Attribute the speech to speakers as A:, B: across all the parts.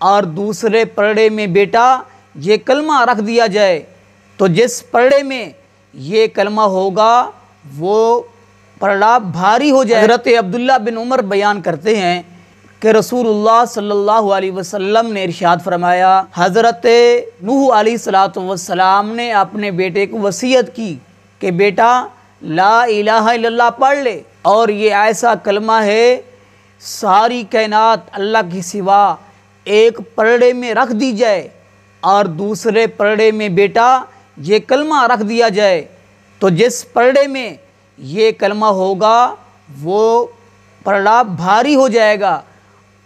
A: اور دوسرے پلڑے میں بیٹا یہ کلمہ رکھ دیا جائے تو جس پلڑے میں یہ کلمہ ہوگا وہ پلڑا بھاری ہو جائے۔ حضرت عبداللہ بن عمر بیان کرتے ہیں کہ رسول اللہ صلی اللہ علیہ وسلم نے ارشاد فرمایا، حضرت نوح علیہ السلام نے اپنے بیٹے کو وصیت کی کہ بیٹا لا الہ الا اللہ پڑھ لے، اور یہ ایسا کلمہ ہے ساری کائنات اللہ کے سوا ایک پلڑے میں رکھ دی جائے اور دوسرے پلڑے میں بیٹا یہ کلمہ رکھ دیا جائے تو جس پلڑے میں یہ کلمہ ہوگا وہ پلڑا بھاری ہو جائے گا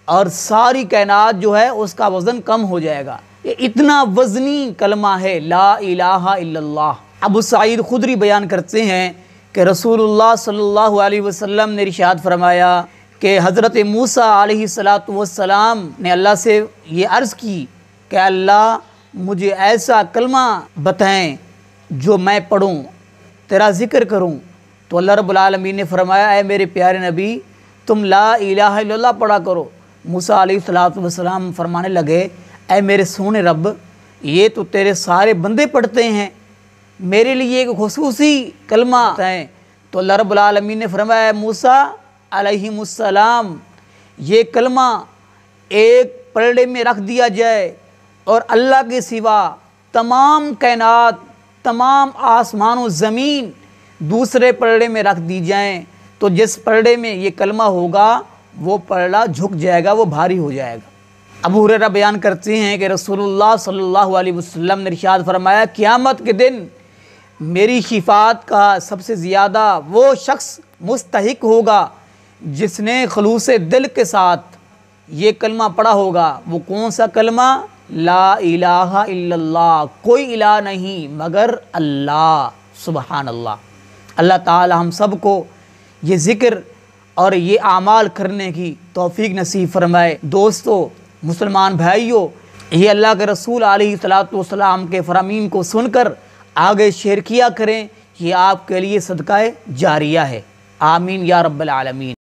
A: اور ساری کائنات جو ہے اس کا وزن کم ہو جائے گا۔ یہ اتنا وزنی کلمہ ہے لا الہ الا اللہ۔ ابو سعید خدری بیان کرتے ہیں کہ رسول اللہ صلی اللہ علیہ وسلم نے ارشاد فرمایا کہ حضرت موسیٰ علیہ السلام نے اللہ سے یہ عرض کی کہ اللہ مجھے ایسا کلمہ بتائیں جو میں پڑھوں، تیرا ذکر کروں، تو اللہ رب العالمین نے فرمایا اے میرے پیارے نبی تم لا الہ الا اللہ پڑھا کرو۔ موسیٰ علیہ السلام فرمانے لگے اے میرے سونے رب یہ تو تیرے سارے بندے پڑھتے ہیں، میرے لیے ایک خصوصی کلمہ ہے۔ تو اللہ رب العالمین نے فرمایا موسیٰ علیہ السلام یہ کلمہ ایک پلڑے میں رکھ دیا جائے اور اللہ کے سوا تمام کائنات، تمام آسمان و زمین دوسرے پلڑے میں رکھ دی جائیں تو جس پلڑے میں یہ کلمہ ہوگا وہ پلڑا جھک جائے گا، وہ بھاری ہو جائے گا۔ ابو ہریرہ بیان کرتے ہیں کہ رسول اللہ صلی اللہ علیہ وسلم نے ارشاد فرمایا قیامت کے دن میری شفاعت کا سب سے زیادہ وہ شخص مستحق ہوگا جس نے خلوص دل کے ساتھ یہ کلمہ پڑھا ہوگا۔ وہ کون سا کلمہ؟ لا الہ الا اللہ، کوئی الہ نہیں مگر اللہ، سبحان اللہ۔ اللہ تعالی ہم سب کو یہ ذکر اور یہ اعمال کرنے کی توفیق نصیب فرمائے۔ دوستو، مسلمان بھائیوں، یہ اللہ کے رسول علیہ السلام کے فرامین کو سن کر آگے شیئر کیا کریں، یہ آپ کے لیے صدقہ جاریہ ہے۔ آمین یا رب العالمین۔